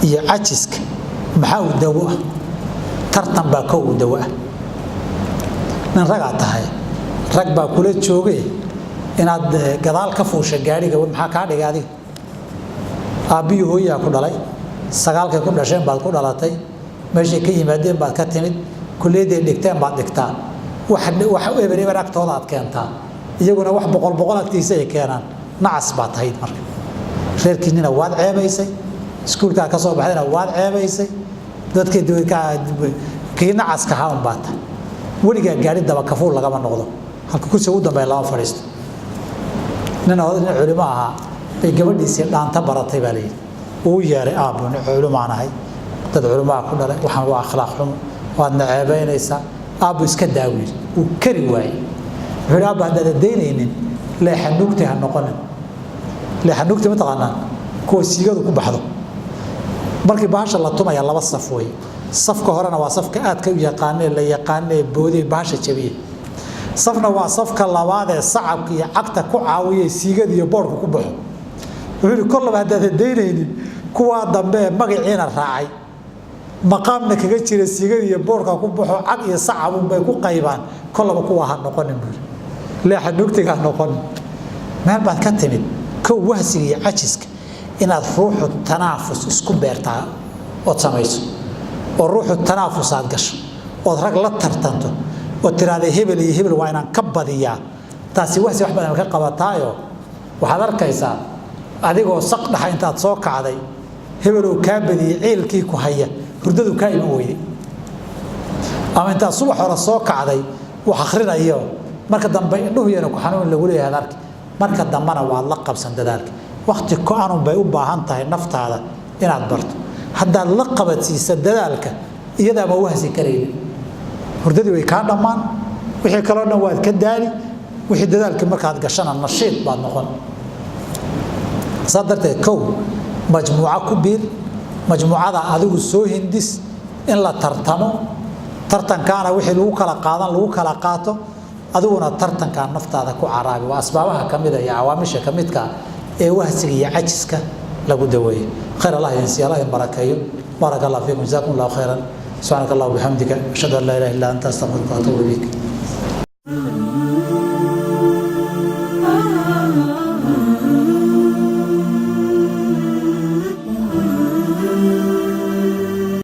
iyo cajiska maxaa u dawo ah tartan baa ka u dawo ah nin ragaa tahay rag baa kula joogay inaad gadaal ka fuusha gaariga maxaa kaa dhigay adiga aabiyo hooyaa ku dhalay sagaalkay ku dhasheen baad ku dhalatay meeshay ka yimaadeen baad ka timid kulliyaday dhigteen baad dhigtaa wax eber agtooda aad keentaa iyaguna wax boqol agtiisa ay keenaan nacas baad tahayd marka reerkiinina waad ceebaysay iskuulkaa ka soo baxdayna waad ceebaysay dadkii kii nacaska ahaa un baad tahay weligaa gaari daba kafuul lagama noqdo halka kursi ugu dambeeya lama fadhiisto nin culimo ahaa bay gabadhiisii dhaanta baratay baa layidhi uu yeeray aabbu nin culimaan ahay dad culimaa ku dhalay waxaan waa akhlaaq xumo waadna ceebaynaysaa aabbu iska daawiil uu kari waayey wuxuu yidhi aabba haddaad daynaynin leexanuugtay ha noqonin leexanuugtay mataqaanaan kuwa siigadu ku baxdo markii bahasha la tumaya laba saf weeye safka horena waa safka aadka u yaqaanee la yaqaanee boodey bahasha jabiye safna waa safka labaad ee sacabka iyo cagta ku caawiyay siigada iyo boorka ku baxo wuxuu yidhi kor laba haddaad daynaynin kuwaa dambe ee magaciina raacay maqaamna kaga jira siigada iyo boorka ku baxo cag iyo sacabun bay ku qaybaan kor laba kuwa ha noqonin buuri leexa nugtiga ha noqonin meel baad ka timid kow wahsiga iyo cajiska inaad ruuxu tanaafus isku beertaa ood samayso oo ruuxu tanaafus aad gasho ood rag la tartanto oo tiraahday hebel iyo hebel waa inaan ka badiyaa taasi wahsi wax badan ka qabataayo waxaad arkaysaa adigoo saq dhaxa intaad soo kacday hebeloo kaa badiyey ciilkii ku haya hurdadu kaa iman weyday ama intaad subax hore soo kacday wax akhrinayo marka dambe indhuhu yana ku xanuun lagu leeyahay arki marka dambana waad la qabsan dadaalka waqti go'an bay u baahan tahay naftaada inaad barto haddaad la qabadsiisa dadaalka iyada ma wahsi karaynin hurdadii way kaa dhammaan wixii kaloo dhan waad ka daali wixii dadaalka markaad gashana nashiid baad noqon sadarteed kow majmuuca ku biir majmuucada adigu soo hindis in la tartamo tartankaana wixii lagu kala qaadan lagu kala qaato adiguna tartankaa naftaada ku caraabi waa asbaabaha ka mida iyo cawaamisha ka midka ee wahsiga iyo cajiska lagu daweeyo khayr allah yansi allah barakeeyo بارك الله فيكم جزاكم الله خيرا سبحانك اللهم وبحمدك اشهد ان لا اله الا انت استغفرك واتوب اليك